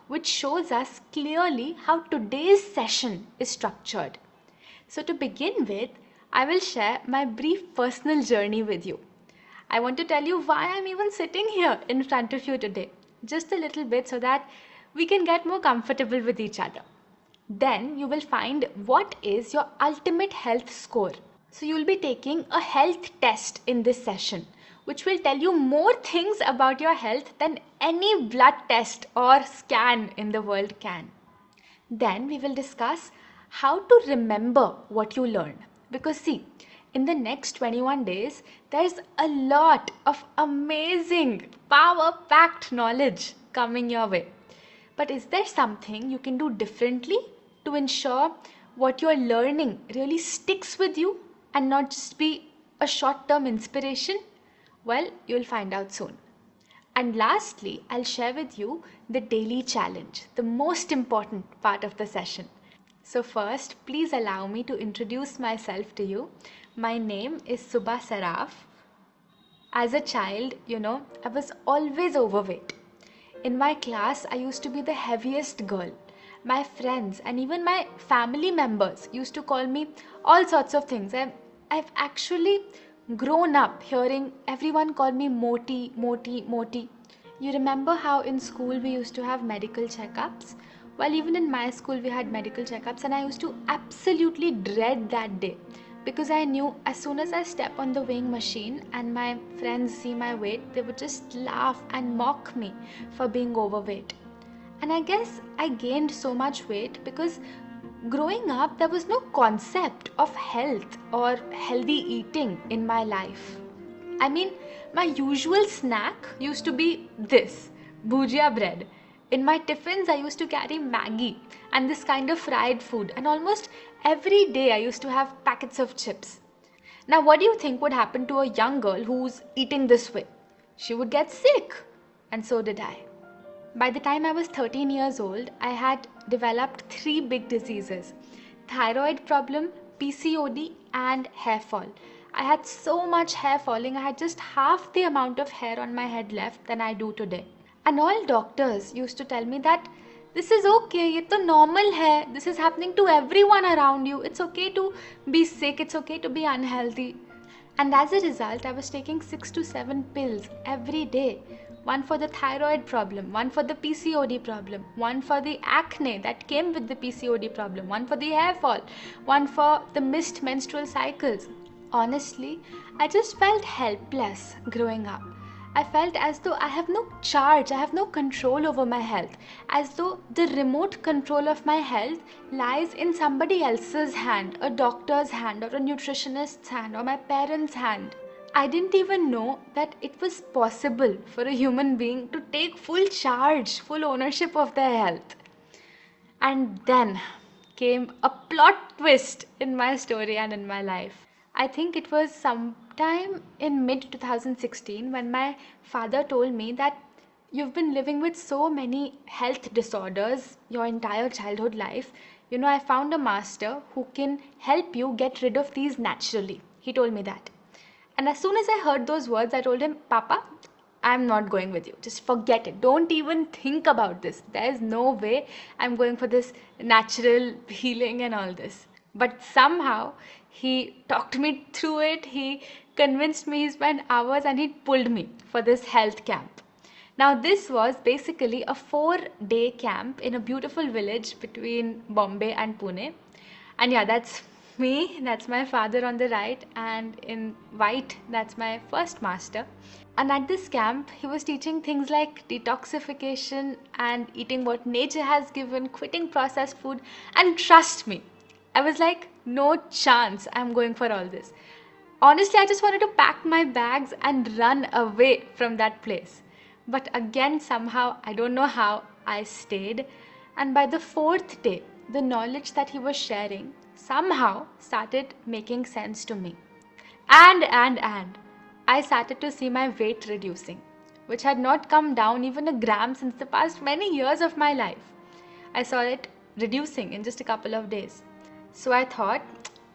which shows us clearly how today's session is structured. So to begin with, I will share my brief personal journey with you. I want to tell you why I'm even sitting here in front of you today, just a little bit so that we can get more comfortable with each other. Then you will find what is your ultimate health score. So you will be taking a health test in this session, which will tell you more things about your health than any blood test or scan in the world can. Then we will discuss how to remember what you learn. Because see, in the next 21 days, there's a lot of amazing, power-packed knowledge coming your way. But is there something you can do differently to ensure what you're learning really sticks with you and not just be a short-term inspiration? Well, you'll find out soon. And lastly, I'll share with you the daily challenge, the most important part of the session. So first, please allow me to introduce myself to you. My name is Subha Saraf. As a child, I was always overweight. In my class, I used to be the heaviest girl. My friends and even my family members used to call me all sorts of things. I've actually grown up hearing everyone call me Moti, Moti, Moti. You remember how in school we used to have medical checkups? Well, even in my school we had medical checkups, and I used to absolutely dread that day because I knew as soon as I step on the weighing machine and my friends see my weight, they would just laugh and mock me for being overweight. And I guess I gained so much weight because growing up there was no concept of health or healthy eating in my life. I mean, my usual snack used to be this, bhujia bread. In my tiffins, I used to carry Maggi and this kind of fried food, and almost every day I used to have packets of chips. Now, what do you think would happen to a young girl who's eating this way? She would get sick, and so did I. By the time I was 13 years old, I had developed 3 big diseases: thyroid problem, PCOD, and hair fall. I had so much hair falling, I had just half the amount of hair on my head left than I do today. And all doctors used to tell me that this is okay, ये तो normal है, this is happening to everyone around you, it's okay to be sick, it's okay to be unhealthy. And as a result, I was taking 6 to 7 pills every day. One for the thyroid problem, one for the PCOD problem, one for the acne that came with the PCOD problem, one for the hair fall, one for the missed menstrual cycles. Honestly, I just felt helpless growing up. I felt as though I have no charge, I have no control over my health, as though the remote control of my health lies in somebody else's hand, a doctor's hand or a nutritionist's hand or my parents' hand. I didn't even know that it was possible for a human being to take full charge, full ownership of their health. And then came a plot twist in my story and in my life. I think it was sometime in mid 2016 when my father told me that you've been living with so many health disorders your entire childhood life. I found a master who can help you get rid of these naturally. He told me that. And as soon as I heard those words, I told him, Papa, I'm not going with you. Just forget it. Don't even think about this. There is no way I'm going for this natural healing and all this. But somehow he talked me through it. He convinced me. He spent hours and he pulled me for this health camp. Now this was basically a 4-day camp in a beautiful village between Bombay and Pune. And yeah, that's me, that's my father on the right, and in white, that's my first master. And at this camp, he was teaching things like detoxification and eating what nature has given, quitting processed food. And trust me, I was like, no chance I'm going for all this. Honestly, I just wanted to pack my bags and run away from that place. But again, somehow, I don't know how, I stayed. And by the 4th day, the knowledge that he was sharing somehow started making sense to me. And I started to see my weight reducing, which had not come down even a gram since the past many years of my life. I saw it reducing in just a couple of days. So I thought,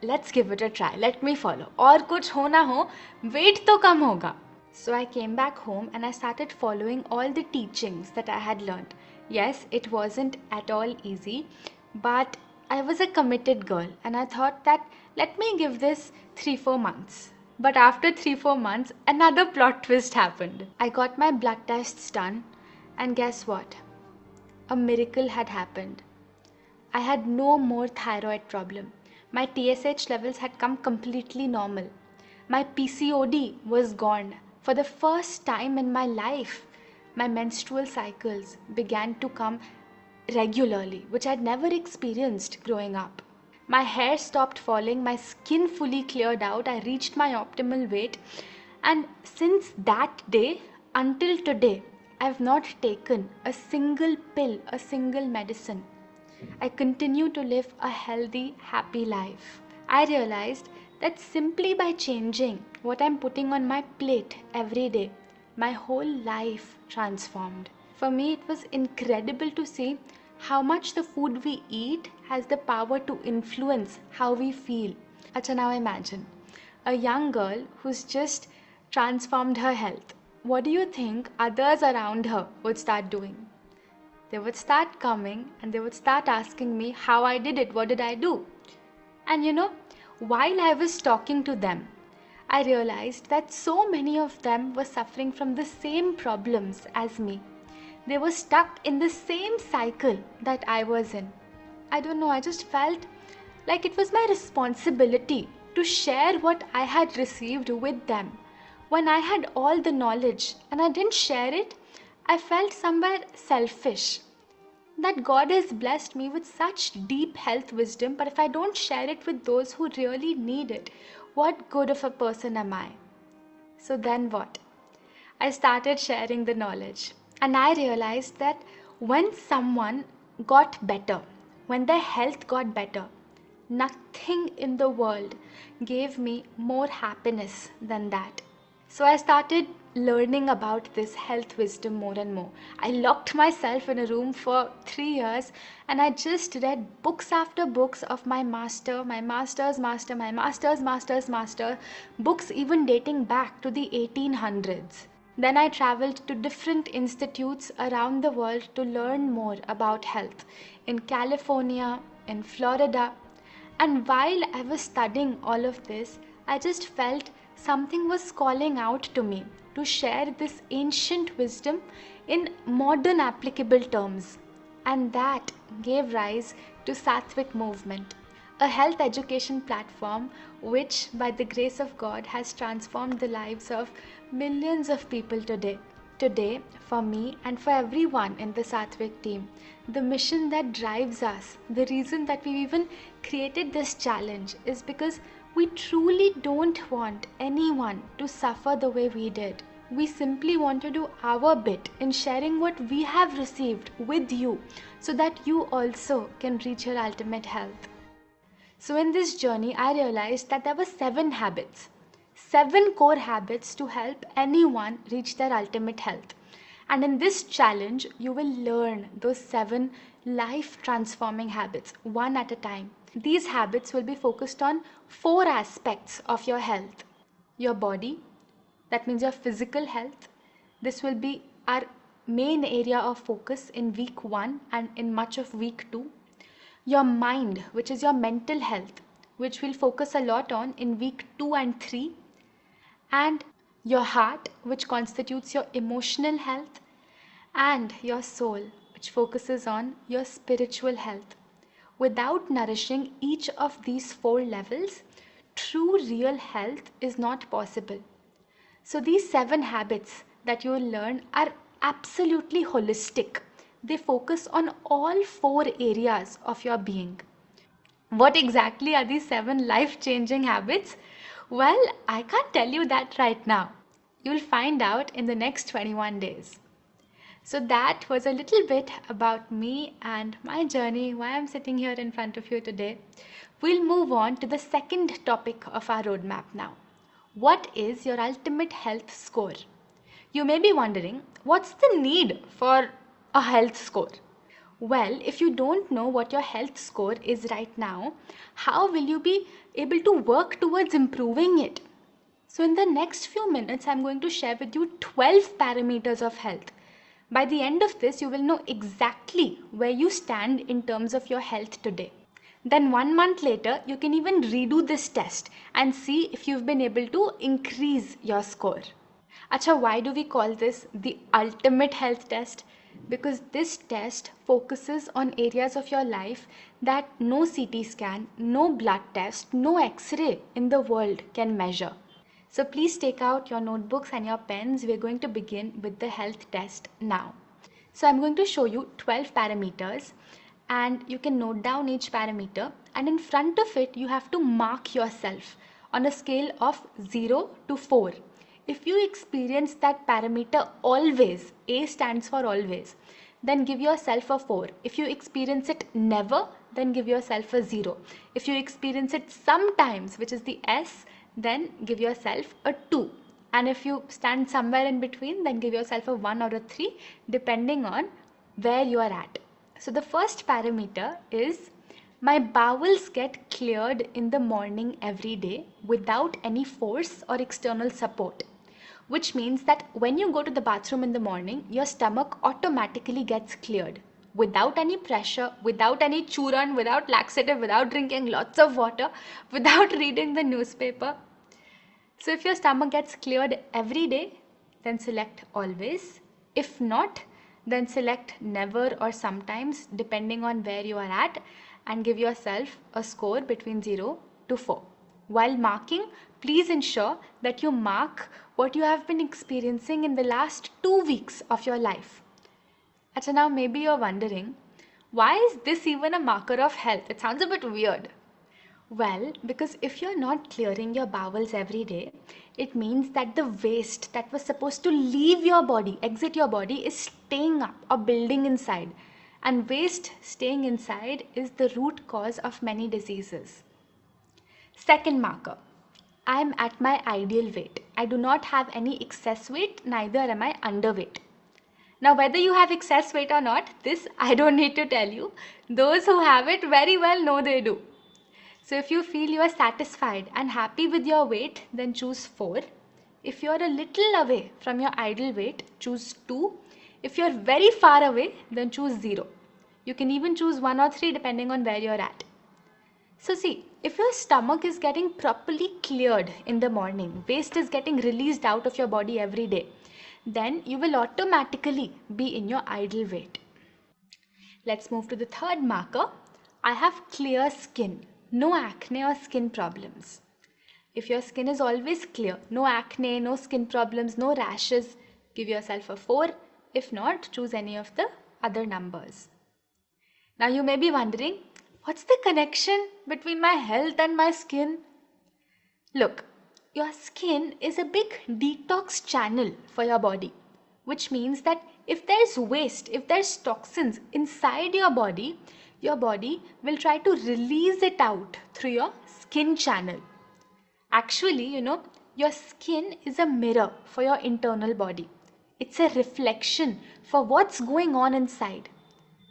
let's give it a try. Let me follow. और कुछ हो ना हो, weight तो कम होगा. So I came back home and I started following all the teachings that I had learned. Yes, it wasn't at all easy, but I was a committed girl and I thought that let me give this 3-4 months. But after 3-4 months, another plot twist happened. I got my blood tests done, and guess what? A miracle had happened. I had no more thyroid problem. My TSH levels had come completely normal. My PCOD was gone. For the first time in my life, my menstrual cycles began to come regularly, which I'd never experienced growing up. My hair stopped falling, my skin fully cleared out, I reached my optimal weight, and since that day until today, I've not taken a single pill, a single medicine. I continue to live a healthy, happy life. I realized that simply by changing what I'm putting on my plate every day, my whole life transformed. For me, it was incredible to see how much the food we eat has the power to influence how we feel. Acha, now imagine a young girl who's just transformed her health. What do you think others around her would start doing? They would start coming and they would start asking me how I did it, what did I do? And while I was talking to them, I realized that so many of them were suffering from the same problems as me. They were stuck in the same cycle that I was in. I don't know, I just felt like it was my responsibility to share what I had received with them. When I had all the knowledge and I didn't share it, I felt somewhere selfish. That God has blessed me with such deep health wisdom, but if I don't share it with those who really need it, what good of a person am I? So then what? I started sharing the knowledge, and I realized that when someone got better, when their health got better, nothing in the world gave me more happiness than that. So I started learning about this health wisdom more and more. I locked myself in a room for 3 years and I just read books after books of my master, my master's master, my master's master, books even dating back to the 1800s. Then I traveled to different institutes around the world to learn more about health in California, in Florida. And while I was studying all of this, I just felt something was calling out to me to share this ancient wisdom in modern applicable terms. And that gave rise to Satvik movement, a health education platform which by the grace of God has transformed the lives of millions of people today. Today, for me and for everyone in the Satvik team, the mission that drives us, the reason that we've even created this challenge is because we truly don't want anyone to suffer the way we did. We simply want to do our bit in sharing what we have received with you so that you also can reach your ultimate health. So in this journey, I realized that there were 7 habits. 7 core habits to help anyone reach their ultimate health. And in this challenge, you will learn those 7 life transforming habits one at a time. These habits will be focused on 4 aspects of your health. Your body, that means your physical health. This will be our main area of focus in week 1 and in much of week 2. Your mind, which is your mental health, which we'll focus a lot on in week 2 and 3. And your heart, which constitutes your emotional health, and your soul, which focuses on your spiritual health. Without nourishing each of these 4 levels, true real health is not possible. So these 7 habits that you will learn are absolutely holistic. They focus on all 4 areas of your being. What exactly are these 7 life-changing habits? Well, I can't tell you that right now. You'll find out in the next 21 days. So that was a little bit about me and my journey, why I'm sitting here in front of you today. We'll move on to the second topic of our roadmap now. What is your ultimate health score? You may be wondering, what's the need for a health score? Well, if you don't know what your health score is right now, how will you be able to work towards improving it? So in the next few minutes, I'm going to share with you 12 parameters of health, By the end of this, you will know exactly where you stand in terms of your health today. Then 1 month later, you can even redo this test and see if you've been able to increase your score. Acha, why do we call this the ultimate health test? Because this test focuses on areas of your life that no CT scan, no blood test, no X-ray in the world can measure. So please take out your notebooks and your pens. We're going to begin with the health test now. So I'm going to show you 12 parameters and you can note down each parameter, and in front of it you have to mark yourself on a scale of 0 to 4. If you experience that parameter always, A stands for always, then give yourself a 4. If you experience it never, then give yourself a 0. If you experience it sometimes, which is the S, then give yourself a 2. And if you stand somewhere in between, then give yourself a 1 or a 3 depending on where you are at. So the first parameter is my bowels get cleared in the morning every day without any force or external support. Which means that when you go to the bathroom in the morning, your stomach automatically gets cleared without any pressure, without any churn, without laxative, without drinking lots of water, without reading the newspaper. So if your stomach gets cleared every day, then select always. If not, then select never or sometimes depending on where you are at, and give yourself a score between 0 to 4. While marking, please ensure that you mark what you have been experiencing in the last 2 weeks of your life. Achha, now maybe you're wondering, why is this even a marker of health? It sounds a bit weird. Well, because if you're not clearing your bowels every day, it means that the waste that was supposed to leave your body, exit your body, is staying up or building inside. And waste staying inside is the root cause of many diseases. Second marker, I'm at my ideal weight. I do not have any excess weight, neither am I underweight. Now, whether you have excess weight or not, this I don't need to tell you. Those who have it very well know they do. So if you feel you are satisfied and happy with your weight, then choose 4. If you are a little away from your ideal weight, choose 2. If you are very far away, then choose 0. You can even choose 1 or 3 depending on where you are at. So see, if your stomach is getting properly cleared in the morning, waste is getting released out of your body every day, then you will automatically be in your ideal weight. Let's move to the third marker. I have clear skin, no acne or skin problems. If your skin is always clear, no acne, no skin problems, no rashes, give yourself a 4. If not, choose any of the other numbers. Now you may be wondering, what's the connection between my health and my skin? Look, your skin is a big detox channel for your body, which means that if there's waste, if there's toxins inside your body will try to release it out through your skin channel. Actually, your skin is a mirror for your internal body. It's a reflection for what's going on inside.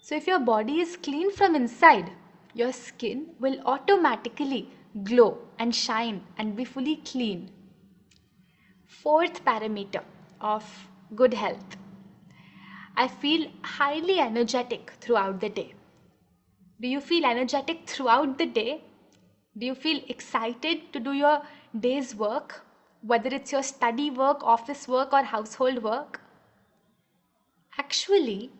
So if your body is clean from inside, your skin will automatically glow and shine and be fully clean. Fourth parameter of good health. I feel highly energetic throughout the day. Do you feel energetic throughout the day? Do you feel excited to do your day's work, whether it's your study work, office work, or household work? Actually,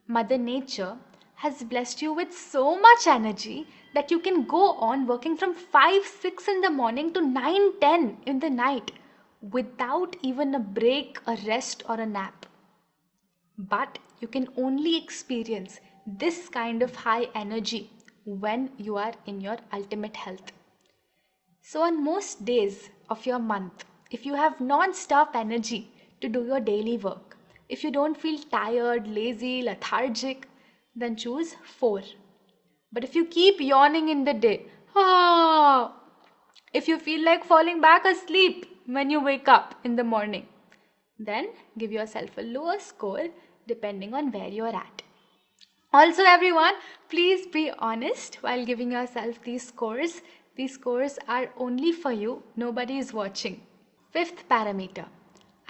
Mother Nature has blessed you with so much energy that you can go on working from 5, 6 in the morning to 9, 10 in the night without even a break, a rest, or a nap. But you can only experience this kind of high energy when you are in your ultimate health. So on most days of your month, if you have non-stop energy to do your daily work, if you don't feel tired, lazy, lethargic, then choose 4. But if you keep yawning in the day, if you feel like falling back asleep when you wake up in the morning, then give yourself a lower score depending on where you are at. Also everyone, please be honest while giving yourself these scores. These scores are only for you. Nobody is watching. Fifth parameter.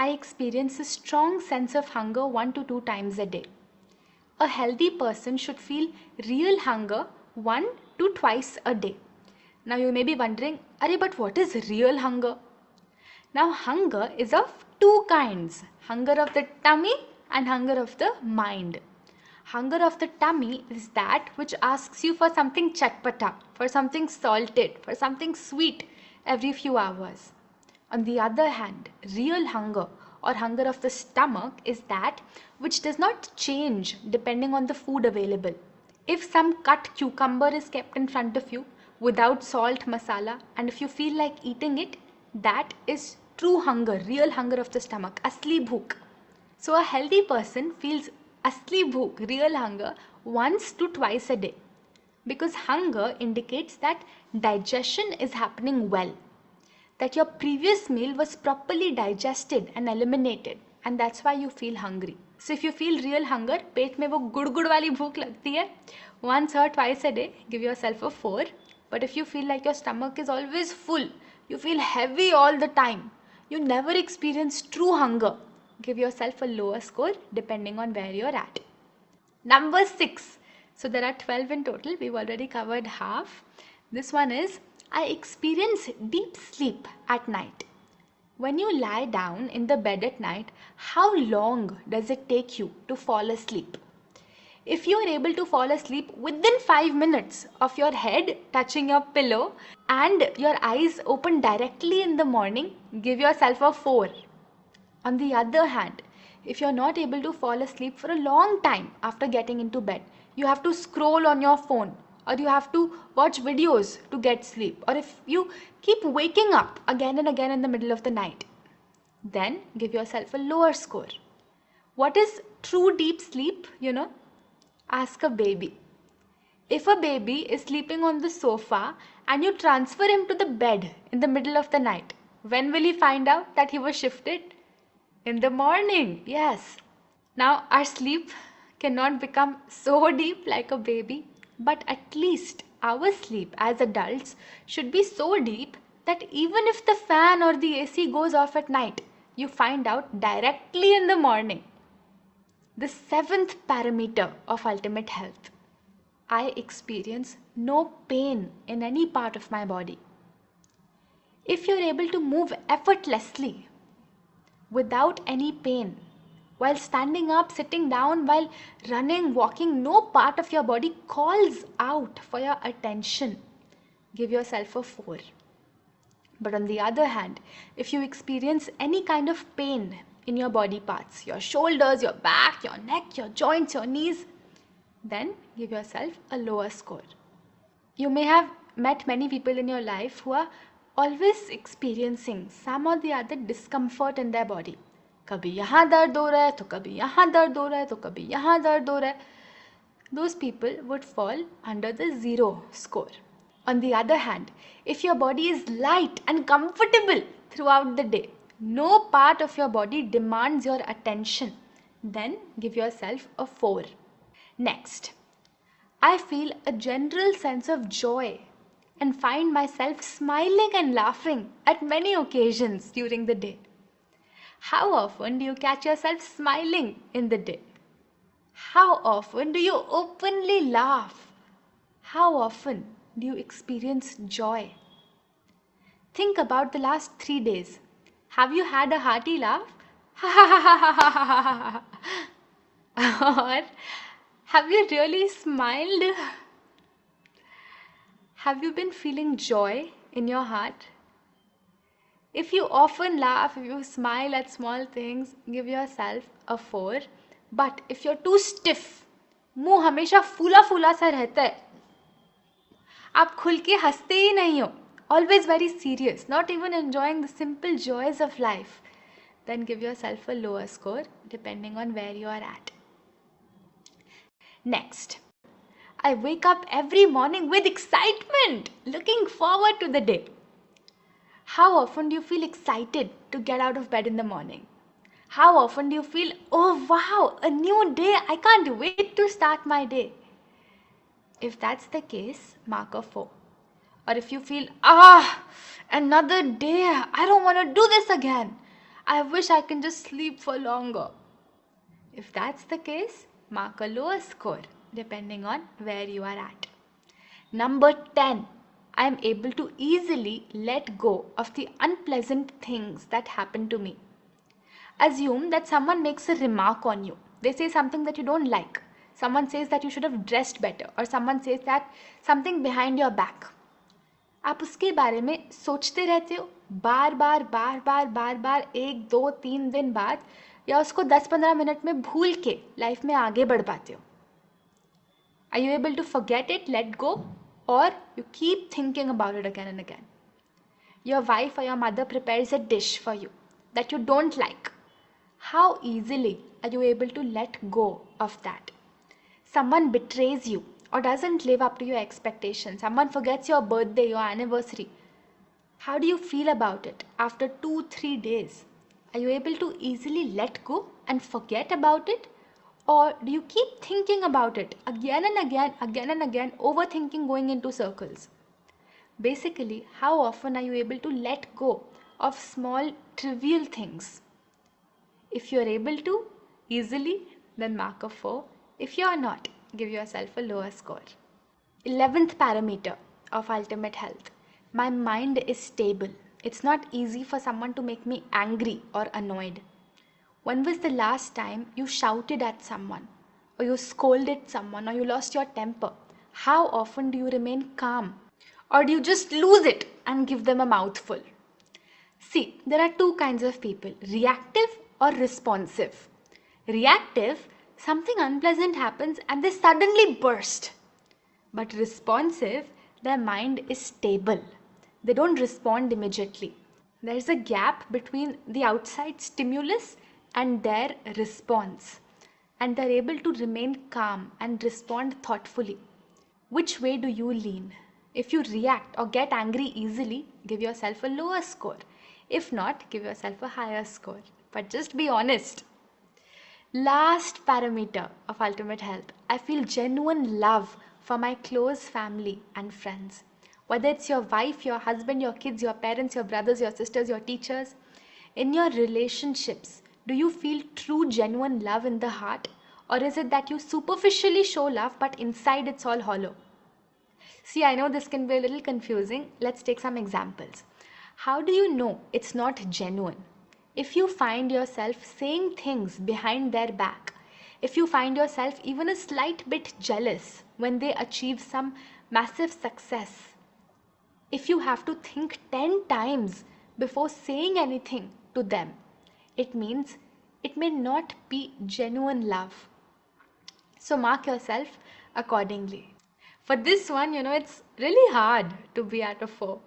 I experience a strong sense of hunger 1 to 2 times a day. A healthy person should feel real hunger 1 to twice a day. Now you may be wondering, Arey, but what is real hunger? Now hunger is of two kinds, hunger of the tummy and hunger of the mind. Hunger of the tummy is that which asks you for something chatpata, for something salted, for something sweet every few hours. On the other hand, real hunger or hunger of the stomach is that which does not change depending on the food available. If some cut cucumber is kept in front of you without salt, masala, and if you feel like eating it, that is true hunger, real hunger of the stomach, asli bhook. So a healthy person feels asli bhook, real hunger, once to twice a day. Because hunger indicates that digestion is happening well, that your previous meal was properly digested and eliminated, and that's why you feel hungry. So if you feel real hunger, पेट में वो गुड़ वाली भूख लगती है, once or twice a day, give yourself a 4. But if you feel like your stomach is always full, you feel heavy all the time, you never experience true hunger, give yourself a lower score depending on where you're at. Number 6. So there are 12 in total. We've already covered half. This one is, I experience deep sleep at night. When you lie down in the bed at night, how long does it take you to fall asleep? If you are able to fall asleep within 5 minutes of your head touching your pillow and your eyes open directly in the morning, give yourself a 4. On the other hand, if you're not able to fall asleep for a long time after getting into bed, you have to scroll on your phone or you have to watch videos to get sleep, or if you keep waking up again and again in the middle of the night, then give yourself a lower score. What is true deep sleep? Ask a baby. If a baby is sleeping on the sofa and you transfer him to the bed in the middle of the night, when will he find out that he was shifted? In the morning, yes. Now our sleep cannot become so deep like a baby, but at least our sleep as adults should be so deep that even if the fan or the AC goes off at night, you find out directly in the morning. The 7th parameter of ultimate health. I experience no pain in any part of my body. If you're able to move effortlessly, without any pain, while standing up, sitting down, while running, walking, no part of your body calls out for your attention, give yourself a 4. But on the other hand, if you experience any kind of pain in your body parts, your shoulders, your back, your neck, your joints, your knees, then give yourself a lower score. You may have met many people in your life who are always experiencing some or the other discomfort in their body. कभी यहाँ दर्द हो रहा है, तो कभी यहाँ दर्द हो रहा है, तो कभी यहाँ दर्द हो रहा है. Those people would fall under the 0 score. On the other hand, if your body is light and comfortable throughout the day, no part of your body demands your attention, then give yourself a 4. Next, I feel a general sense of joy and find myself smiling and laughing at many occasions during the day. How often do you catch yourself smiling in the day? How often do you openly laugh? How often do you experience joy? Think about the last 3 days. Have you had a hearty laugh? Or have you really smiled? Have you been feeling joy in your heart? If you often laugh, if you smile at small things, give yourself a 4. But if you're too stiff, मुंह हमेशा फूला फूला सा रहता है, आप खुल के हंसते ही नहीं हो, always very serious, not even enjoying the simple joys of life, then give yourself a lower score depending on where you are at. Next, I wake up every morning with excitement, looking forward to the day. How often do you feel excited to get out of bed in the morning? How often do you feel, oh wow, a new day, I can't wait to start my day? If that's the case, mark a 4. Or if you feel, another day, I don't want to do this again. I wish I can just sleep for longer. If that's the case, mark a lower score depending on where you are at. Number 10. I am able to easily let go of the unpleasant things that happen to me. Assume that someone makes a remark on you. They say something that you don't like. Someone says that you should have dressed better, or someone says that something behind your back. आप उसके बारे में सोचते रहते हो बार बार बार बार बार बार 1 2 3 दिन बाद, या उसको 10-15 मिनट में भूल के लाइफ में आगे बढ़ पाते हो? Are you able to forget it, let go, or you keep thinking about it again and again? Your wife or your mother prepares a dish for you that you don't like. How easily are you able to let go of that? Someone betrays you or doesn't live up to your expectations. Someone forgets your birthday, your anniversary. How do you feel about it after 2-3 days? Are you able to easily let go and forget about it? Or do you keep thinking about it again and again, overthinking, going into circles? Basically, how often are you able to let go of small trivial things? If you're able to easily, then mark a 4. If you're not, give yourself a lower score. 11th parameter of ultimate health. My mind is stable. It's not easy for someone to make me angry or annoyed. When was the last time you shouted at someone, or you scolded someone, or you lost your temper? How often do you remain calm? Or do you just lose it and give them a mouthful? See, there are two kinds of people, reactive or responsive. Reactive, something unpleasant happens and they suddenly burst. But responsive, their mind is stable. They don't respond immediately. There's a gap between the outside stimulus and their response. And they're able to remain calm and respond thoughtfully. Which way do you lean? If you react or get angry easily, give yourself a lower score. If not, give yourself a higher score. But just be honest. Last parameter of ultimate health. I feel genuine love for my close family and friends. Whether it's your wife, your husband, your kids, your parents, your brothers, your sisters, your teachers. In your relationships, do you feel true, genuine love in the heart? Or is it that you superficially show love but inside it's all hollow? See, I know this can be a little confusing. Let's take some examples. How do you know it's not genuine? If you find yourself saying things behind their back, if you find yourself even a slight bit jealous when they achieve some massive success, if you have to think 10 times before saying anything to them, it means it may not be genuine love. So mark yourself accordingly. For this one, it's really hard to be at a 4.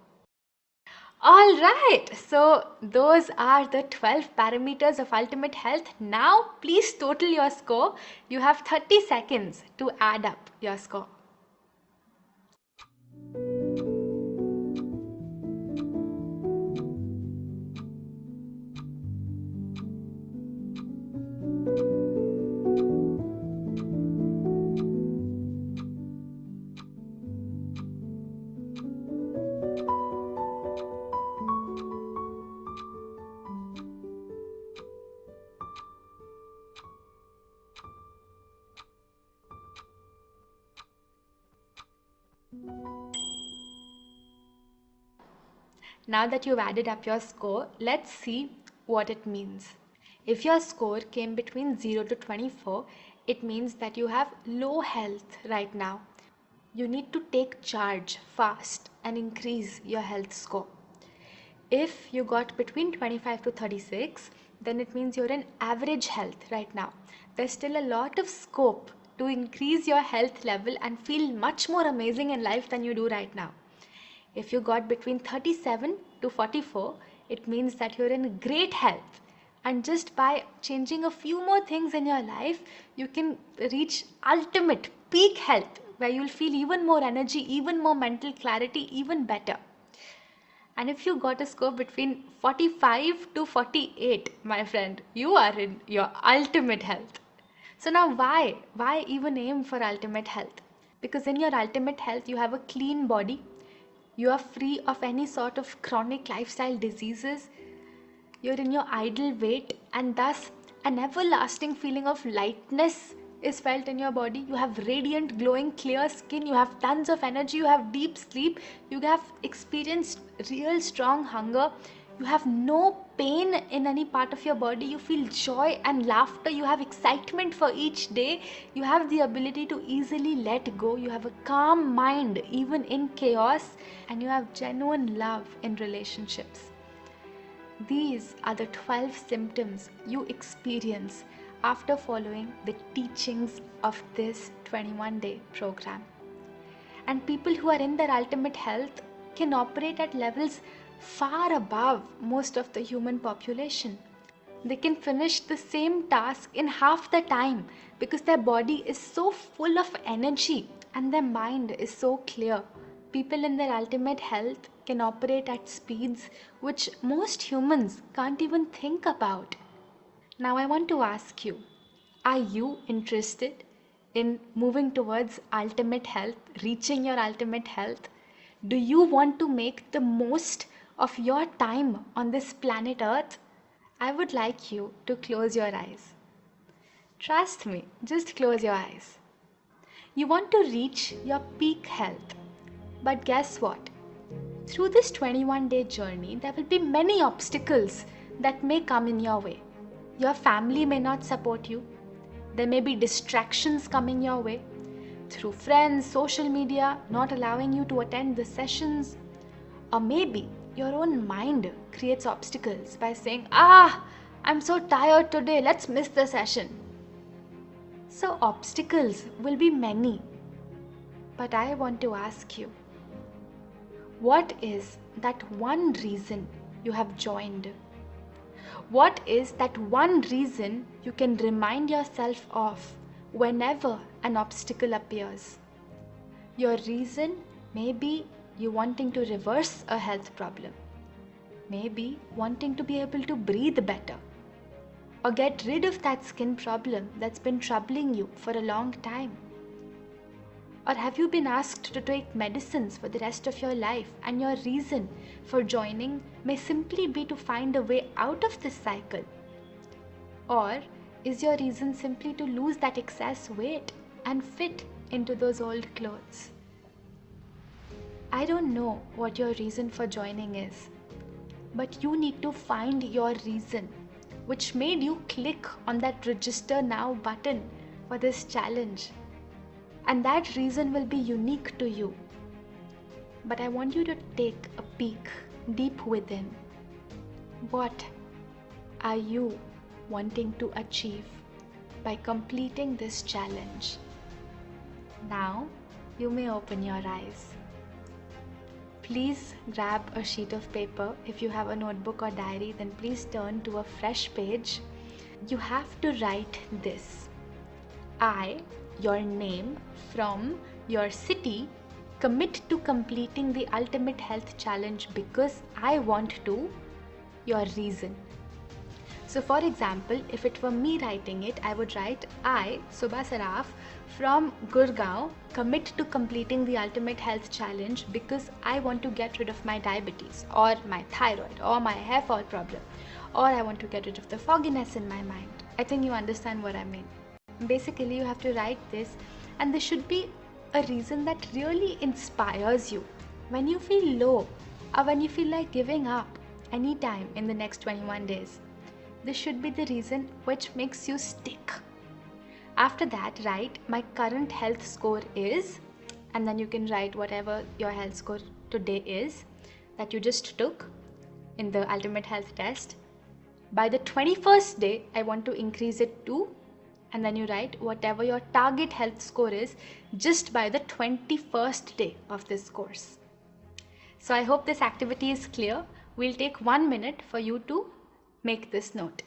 All right, so those are the 12 parameters of ultimate health. Now, please total your score. You have 30 seconds to add up your score. Now that you've added up your score, let's see what it means. If your score came between 0 to 24, it means that you have low health right now. You need to take charge fast and increase your health score. If you got between 25 to 36, then it means you're in average health right now. There's still a lot of scope to increase your health level and feel much more amazing in life than you do right now. If you got between 37 to 44, it means that you're in great health. And just by changing a few more things in your life, you can reach ultimate peak health where you'll feel even more energy, even more mental clarity, even better. And if you got a score between 45 to 48, my friend, you are in your ultimate health. So now why? Why even aim for ultimate health? Because in your ultimate health, you have a clean body. You are free of any sort of chronic lifestyle diseases. you're in your ideal weight, and thus an everlasting feeling of lightness is felt in your body. You have radiant, glowing, clear skin, you have tons of energy, you have deep sleep, you have experienced real strong hunger, you have no pain in any part of your body, you feel joy and laughter, you have excitement for each day, you have the ability to easily let go, you have a calm mind even in chaos, and you have genuine love in relationships. These are the 12 symptoms you experience after following the teachings of this 21-day program. And people who are in their ultimate health can operate at levels far above most of the human population. They can finish the same task in half the time because their body is so full of energy and their mind is so clear. People in their ultimate health can operate at speeds which most humans can't even think about. Now I want to ask you, are you interested in moving towards ultimate health, reaching your ultimate health? Do you want to make the most of your time on this planet Earth? I would like you to close your eyes. Trust me, just close your eyes. You want to reach your peak health. But guess what? Through this 21-day journey, there will be many obstacles that may come in your way. Your family may not support you. There may be distractions coming your way through friends, social media, not allowing you to attend the sessions. Or maybe your own mind creates obstacles by saying, I'm so tired today, let's miss the session. So obstacles will be many. But I want to ask you, what is that one reason you have joined? What is that one reason you can remind yourself of whenever an obstacle appears? Your reason may be you wanting to reverse a health problem, maybe wanting to be able to breathe better, or get rid of that skin problem that's been troubling you for a long time. Or have you been asked to take medicines for the rest of your life, and your reason for joining may simply be to find a way out of this cycle? Or is your reason simply to lose that excess weight and fit into those old clothes? I don't know what your reason for joining is, but you need to find your reason, which made you click on that register now button for this challenge. And that reason will be unique to you. But I want you to take a peek deep within. What are you wanting to achieve by completing this challenge? Now you may open your eyes. Please grab a sheet of paper. If you have a notebook or diary, then please turn to a fresh page. You have to write this. I, your name, from your city, commit to completing the Ultimate Health Challenge because I want to, your reason. So for example, if it were me writing it, I would write, I, Subha Saraf, from Gurgaon, commit to completing the Ultimate Health Challenge because I want to get rid of my diabetes, or my thyroid, or my hair fall problem, or I want to get rid of the fogginess in my mind. I think you understand what I mean. Basically, you have to write this, and there should be a reason that really inspires you. When you feel low, or when you feel like giving up anytime in the next 21 days, this should be the reason which makes you stick. After that, write, my current health score is, and then you can write whatever your health score today is that you just took in the Ultimate Health Test. By the 21st day, I want to increase it to, and then you write whatever your target health score is just by the 21st day of this course. So I hope this activity is clear. We'll take 1 minute for you to make this note.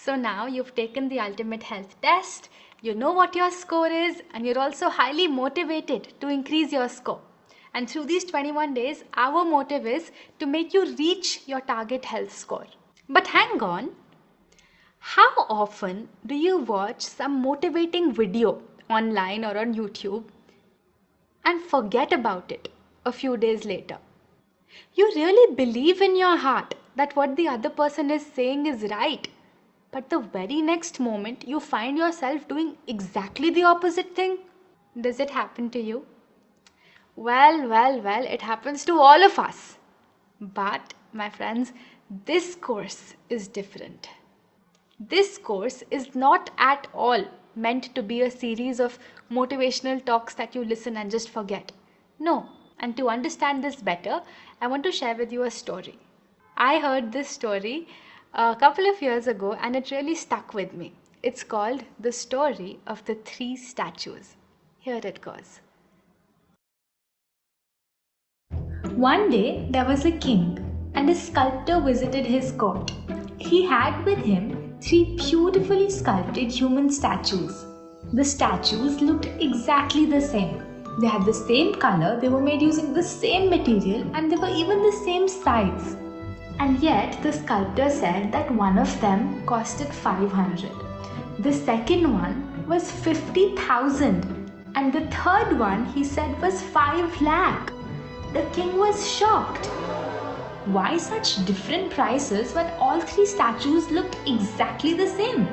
So now you've taken the ultimate health test, you know what your score is, and you're also highly motivated to increase your score. And through these 21 days, our motive is to make you reach your target health score. But hang on, how often do you watch some motivating video online or on YouTube and forget about it a few days later? You really believe in your heart that what the other person is saying is right, but the very next moment you find yourself doing exactly the opposite thing. Does it happen to you? Well, it happens to all of us. But, my friends, this course is different. This course is not at all meant to be a series of motivational talks that you listen and just forget. No, and to understand this better, I want to share with you a story. I heard this story a couple of years ago and it really stuck with me. It's called The Story of the Three Statues. Here it goes. One day there was a king and a sculptor visited his court. He had with him three beautifully sculpted human statues. The statues looked exactly the same. They had the same color, they were made using the same material, and they were even the same size. And yet the sculptor said that one of them costed 500. The second one was 50,000 and the third one he said was 5 lakh. The king was shocked. Why such different prices when all three statues looked exactly the same?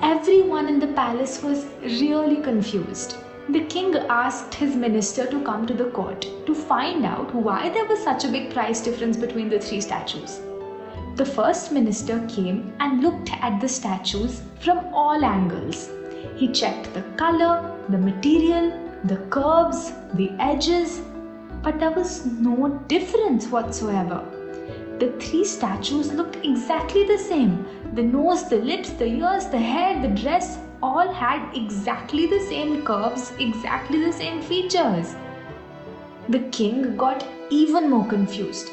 Everyone in the palace was really confused. The king asked his minister to come to the court to find out why there was such a big price difference between the three statues. The first minister came and looked at the statues from all angles. He checked the color, the material, the curves, the edges, but there was no difference whatsoever. The three statues looked exactly the same. The nose, the lips, the ears, the hair, the dress all had exactly the same curves, exactly the same features. The king got even more confused.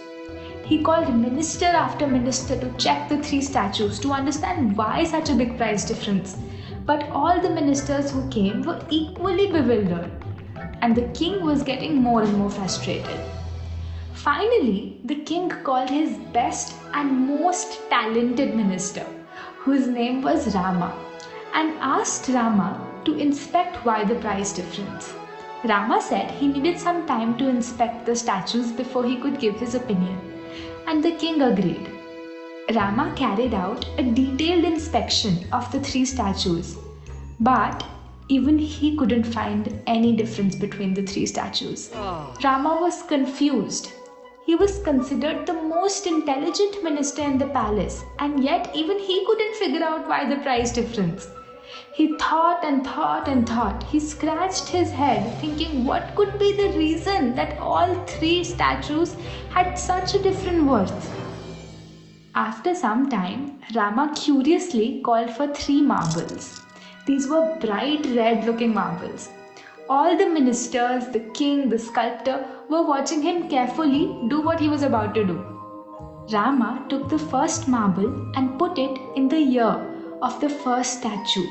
He called minister after minister to check the three statues to understand why such a big price difference. But all the ministers who came were equally bewildered, and the king was getting more and more frustrated. Finally, the king called his best and most talented minister, whose name was Rama, and asked Rama to inspect why the price difference. Rama said he needed some time to inspect the statues before he could give his opinion, and the king agreed. Rama carried out a detailed inspection of the three statues, but even he couldn't find any difference between the three statues. Rama was confused. He was considered the most intelligent minister in the palace, and yet even he couldn't figure out why the price difference. He thought and thought and thought. He scratched his head thinking what could be the reason that all three statues had such a different worth. After some time, Rama curiously called for 3 marbles. These were bright red looking marbles. All the ministers, the king, the sculptor were watching him carefully do what he was about to do. Rama took the first marble and put it in the ear of the first statue.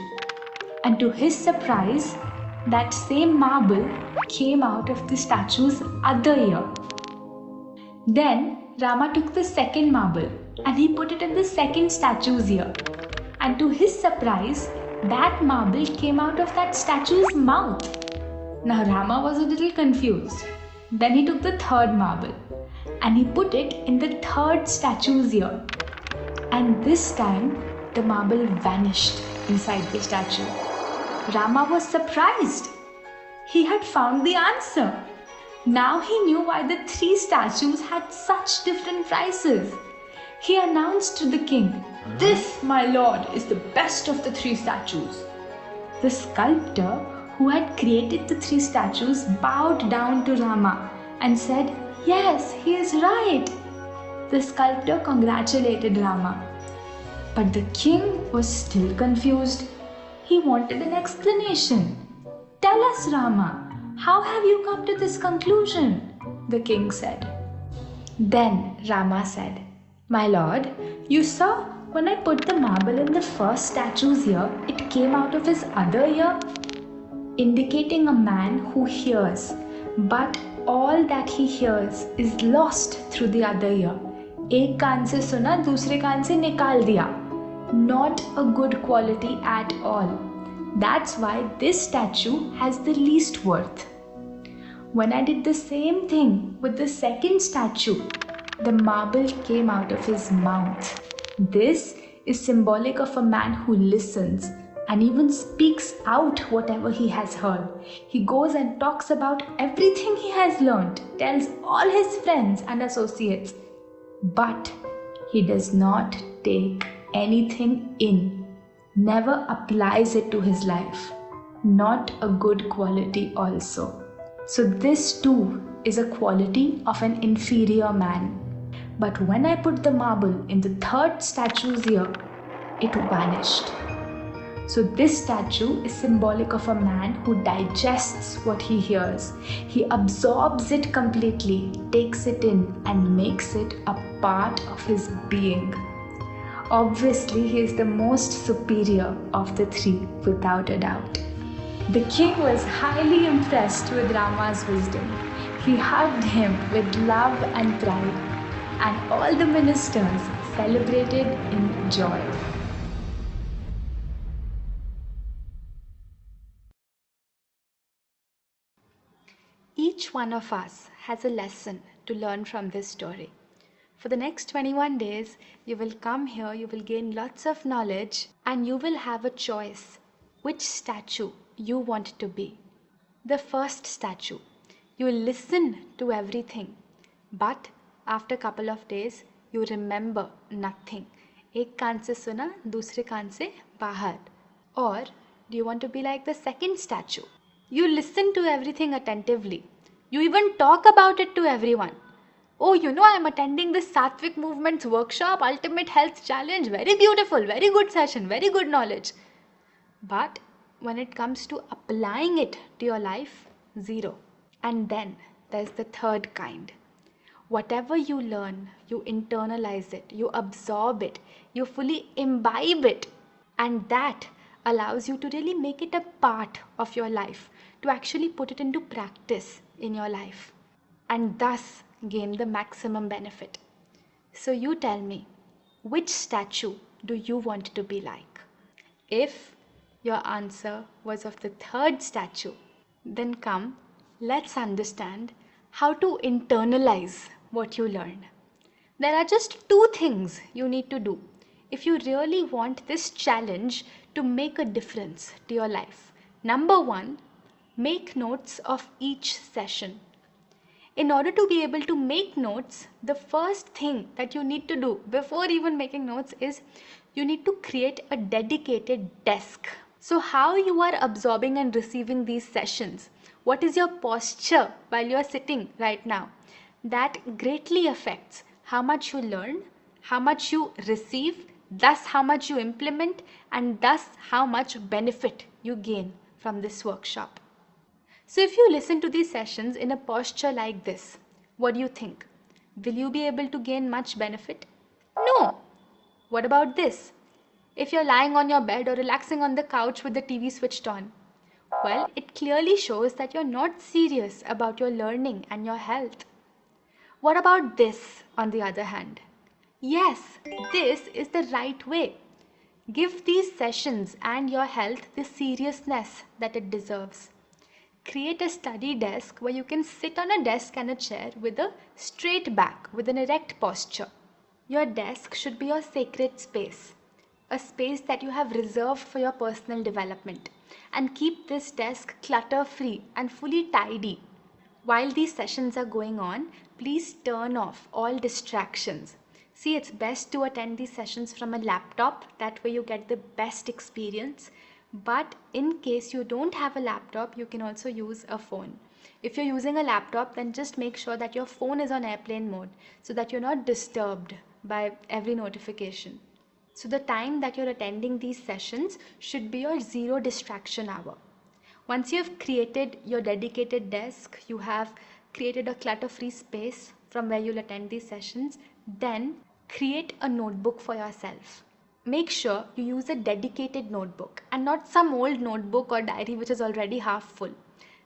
And to his surprise, that same marble came out of the statue's other ear. Then Rama took the second marble and he put it in the second statue's ear. And to his surprise, that marble came out of that statue's mouth. Now Rama was a little confused. Then he took the third marble and he put it in the third statue's ear. And this time, the marble vanished inside the statue. Rama was surprised. He had found the answer. Now he knew why the 3 statues had such different prices. He announced to the king, "This, my lord, is the best of the 3 statues." The sculptor who had created the 3 statues bowed down to Rama and said, "Yes, he is right." The sculptor congratulated Rama. But the king was still confused. He wanted an explanation. "Tell us, Rama, how have you come to this conclusion?" the king said. Then Rama said, "My lord, you saw When I put the marble in the first statue's ear, it came out of his other ear, indicating a man who hears, but all that he hears is lost through the other ear. एक कान से सुना, दूसरे कान से निकाल दिया. Not a good quality at all. That's why this statue has the least worth. When I did the same thing with the second statue, the marble came out of his mouth. This is symbolic of a man who listens and even speaks out whatever he has heard. He goes and talks about everything he has learned, tells all his friends and associates, but he does not take anything in, never applies it to his life. Not a good quality also. So this too is a quality of an inferior man. But when I put the marble in the third statue's ear, it vanished. So this statue is symbolic of a man who digests what he hears. He absorbs it completely, takes it in, and makes it a part of his being. Obviously, he is the most superior of the three, without a doubt. The king was highly impressed with Rama's wisdom. He hugged him with love and pride, and all the ministers celebrated in joy. Each one of us has a lesson to learn from this story. For the next 21 days, you will come here, you will gain lots of knowledge, and you will have a choice which statue you want to be. The first statue, you will listen to everything, but after a couple of days, you remember nothing. एक कान से सुना, दूसरे कान से बाहर. Or do you want to be like the second statue? You listen to everything attentively. You even talk about it to everyone. Oh, I am attending this Satvik Movement's workshop, Ultimate Health Challenge. Very beautiful, very good session, very good knowledge. But when it comes to applying it to your life, zero. And then there's the third kind. Whatever you learn, you internalize it, you absorb it, you fully imbibe it. And that allows you to really make it a part of your life, to actually put it into practice in your life, and thus gain the maximum benefit. So you tell me, which statue do you want to be like? If your answer was of the third statue, then come, let's understand how to internalize what you learned. There are just two things you need to do if you really want this challenge to make a difference to your life. Number one, make notes of each session. In order to be able to make notes, the first thing that you need to do before even making notes is you need to create a dedicated desk. So how you are absorbing and receiving these sessions, what is your posture while you are sitting right now, that greatly affects how much you learn, how much you receive, thus how much you implement, and thus how much benefit you gain from this workshop. So if you listen to these sessions in a posture like this, what do you think? Will you be able to gain much benefit? No. What about this? If you're lying on your bed or relaxing on the couch with the TV switched on, well, it clearly shows that you're not serious about your learning and your health. What about this, on the other hand? Yes, this is the right way. Give these sessions and your health the seriousness that it deserves. Create a study desk where you can sit on a desk and a chair with a straight back, with an erect posture. Your desk should be your sacred space, a space that you have reserved for your personal development, and keep this desk clutter-free and fully tidy. While these sessions are going on, please turn off all distractions. See, it's best to attend these sessions from a laptop, that way you get the best experience. But in case you don't have a laptop, you can also use a phone. If you're using a laptop, then just make sure that your phone is on airplane mode so that you're not disturbed by every notification. So the time that you're attending these sessions should be your zero distraction hour. Once you have created your dedicated desk, you have created a clutter-free space from where you'll attend these sessions, then create a notebook for yourself. make sure you use a dedicated notebook and not some old notebook or diary which is already half full.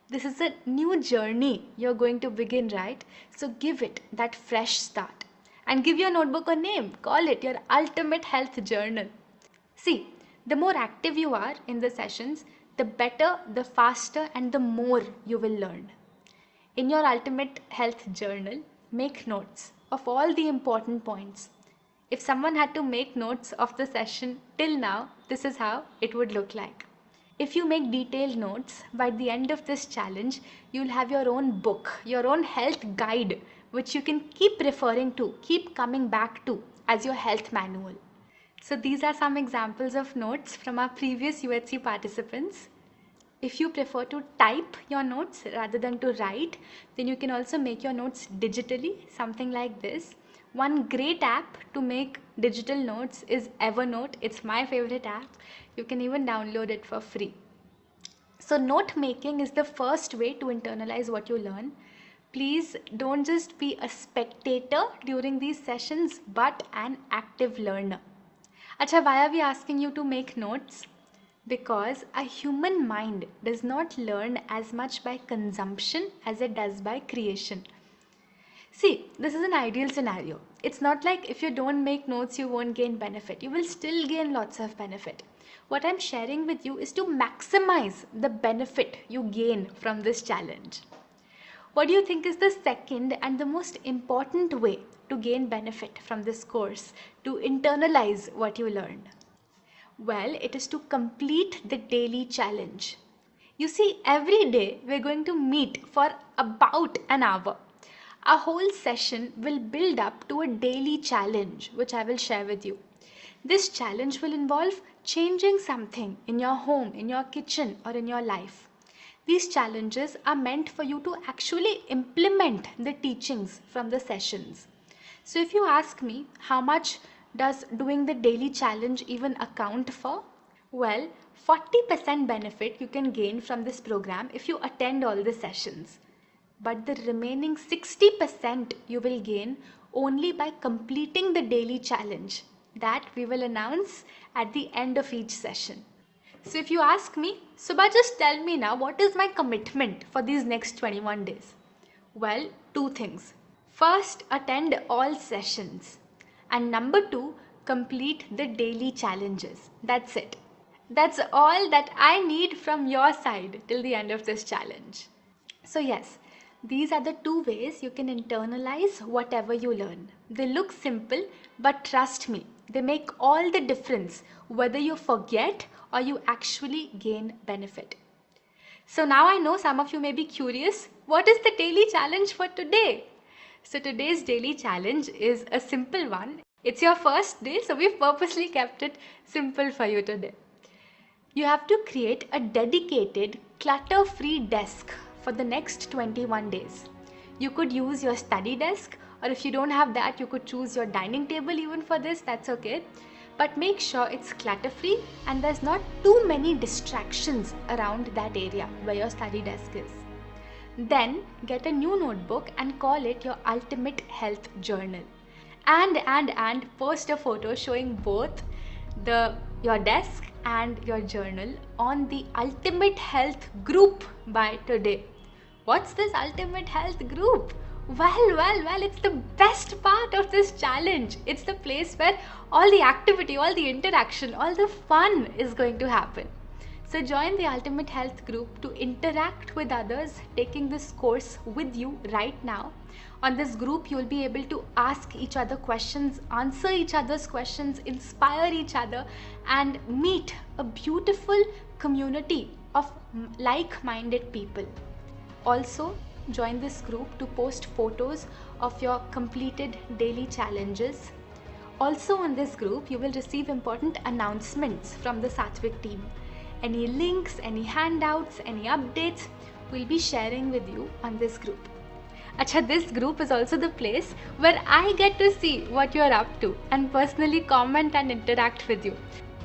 This is a new journey you're going to begin, right? So give it that fresh start and give your notebook a name. Call it your ultimate health journal. See, the more active you are in the sessions, the better, the faster, and the more you will learn. In your ultimate health journal, make notes of all the important points. If someone had to make notes of the session till now, this is how it would look like. If you make detailed notes, by the end of this challenge, you'll have your own book, your own health guide, which you can keep referring to, keep coming back to as your health manual. So these are some examples of notes from our previous UHC participants. If you prefer to type your notes rather than to write, then you can also make your notes digitally, something like this. One great app to make digital notes is Evernote. It's my favorite app. You can even download it for free. So note making is the first way to internalize what you learn. Please don't just be a spectator during these sessions, but an active learner. Acha, why are we asking you to make notes? Because a human mind does not learn as much by consumption as it does by creation. See, this is an ideal scenario. It's not like if you don't make notes, you won't gain benefit. You will still gain lots of benefit. What I'm sharing with you is to maximize the benefit you gain from this challenge. What do you think is the second and the most important way to gain benefit from this course, to internalize what you learned? Well, it is to complete the daily challenge. You see, every day we're going to meet for about an hour. A whole session will build up to a daily challenge, which I will share with you. This challenge will involve changing something in your home, in your kitchen, or in your life. These challenges are meant for you to actually implement the teachings from the sessions. So if you ask me, how much does doing the daily challenge even account for? Well, 40% benefit you can gain from this program if you attend all the sessions. But the remaining 60% you will gain only by completing the daily challenge that we will announce at the end of each session. So if you ask me, Subha, just tell me now, what is my commitment for these next 21 days? Well, two things. First, attend all sessions. And number two, complete the daily challenges. That's it. That's all that I need from your side till the end of this challenge. So yes, these are the two ways you can internalize whatever you learn. They look simple, but trust me, they make all the difference whether you forget or you actually gain benefit. So now I know some of you may be curious, what is the daily challenge for today? So today's daily challenge is a simple one. It's your first day, so we've purposely kept it simple for you today. You have to create a dedicated, clutter-free desk for the next 21 days. You could use your study desk, or if you don't have that, you could choose your dining table even for this, that's okay. But make sure it's clutter-free and there's not too many distractions around that area where your study desk is. Then get a new notebook and call it your ultimate health journal. And post a photo showing both your desk and your journal on the Ultimate Health group by today. What's this Ultimate Health group? Well, it's the best part of this challenge. It's the place where all the activity, all the interaction, all the fun is going to happen. So join the Ultimate Health group to interact with others taking this course with you right now. On this group, you'll be able to ask each other questions, answer each other's questions, inspire each other, and meet a beautiful community of like-minded people. Also, join this group to post photos of your completed daily challenges. Also on this group, you will receive important announcements from the Satvik team. Any links, any handouts, any updates, we'll be sharing with you on this group. Acha, this group is also the place where I get to see what you're up to and personally comment and interact with you.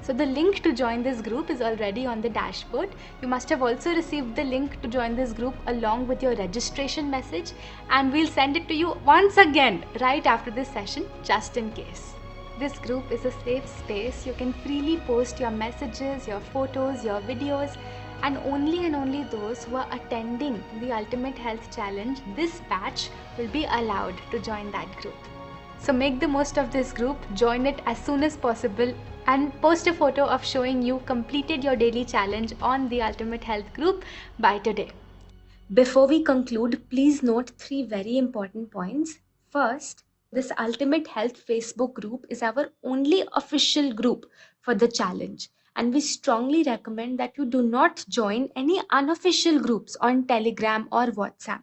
So the link to join this group is already on the dashboard. You must have also received the link to join this group along with your registration message, and we'll send it to you once again right after this session just in case. This group is a safe space. You can freely post your messages, your photos, your videos, and only those who are attending the Ultimate Health Challenge, this batch, will be allowed to join that group. So make the most of this group, join it as soon as possible, and post a photo of showing you completed your daily challenge on the Ultimate Health group by today. Before we conclude, please note 3 very important points. First, this Ultimate Health Facebook group is our only official group for the challenge, and we strongly recommend that you do not join any unofficial groups on Telegram or WhatsApp.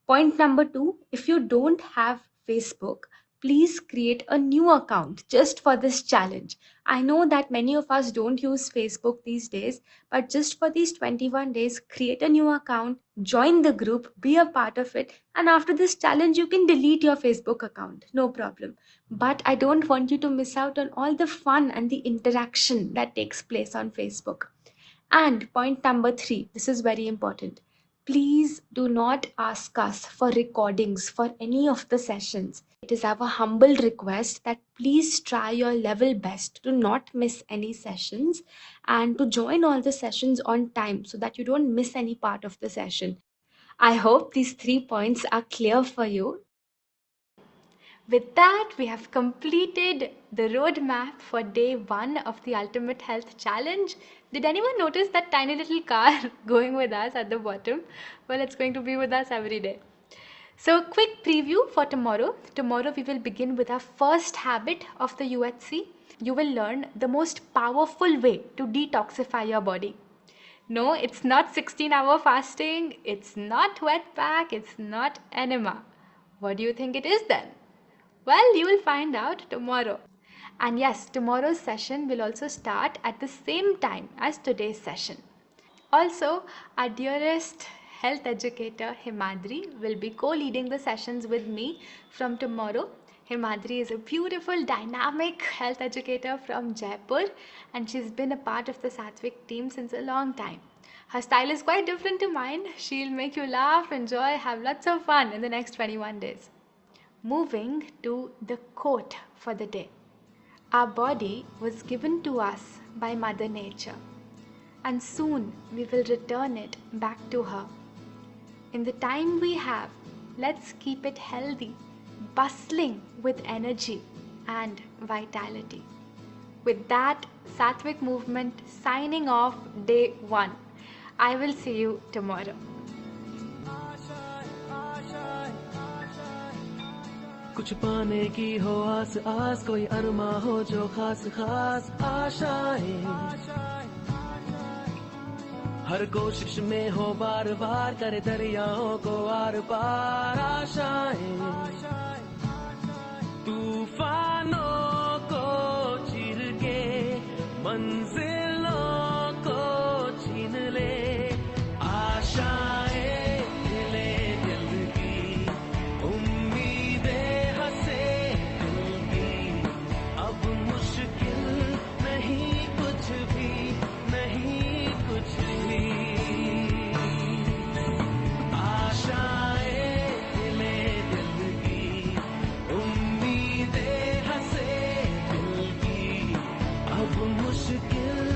Point number 2, if you don't have Facebook, please create a new account just for this challenge. I know that many of us don't use Facebook these days, but just for these 21 days, create a new account, join the group, be a part of it, and after this challenge, you can delete your Facebook account, no problem. But I don't want you to miss out on all the fun and the interaction that takes place on Facebook. And point number 3, this is very important. Please do not ask us for recordings for any of the sessions. It is our humble request that please try your level best to not miss any sessions and to join all the sessions on time so that you don't miss any part of the session. I hope these 3 points are clear for you. With that, we have completed the roadmap for day 1 of the Ultimate Health Challenge. Did anyone notice that tiny little car going with us at the bottom? Well, it's going to be with us every day. So, quick preview for tomorrow. Tomorrow we will begin with our first habit of the UHC. You will learn the most powerful way to detoxify your body. No, it's not 16-hour fasting, it's not wet pack, it's not enema. What do you think it is then? Well, you will find out tomorrow. And yes, tomorrow's session will also start at the same time as today's session. Also, our dearest health educator Himadri will be co-leading the sessions with me from tomorrow. Himadri is a beautiful, dynamic health educator from Jaipur, and she's been a part of the Satvik team since a long time. Her style is quite different to mine. She'll make you laugh, enjoy, have lots of fun in the next 21 days. Moving to the quote for the day. Our body was given to us by Mother Nature, and soon we will return it back to her. In the time we have, let's keep it healthy, bustling with energy and vitality. With that, Satvik Movement signing off day 1. I will see you tomorrow. कुछ पाने की हो आस आस, कोई अरमा हो जो खास खास आशाएं, हर कोशिश में हो बार बार, करे दरियाओं को आर पार आशाएं, तूफानों को चीर के मंजिलों को छीन ले आशाएं, मुश्किल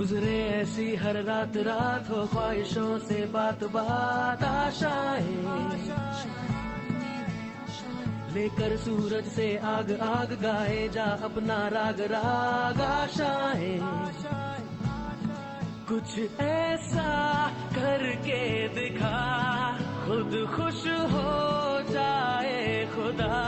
गुजरे ऐसी हर रात रात हो ख्वाहिशों से बात बात आशाएं लेकर सूरज से आग आग गाए जा अपना राग राग आशाएं कुछ ऐसा करके दिखा खुद खुश हो जाए खुदा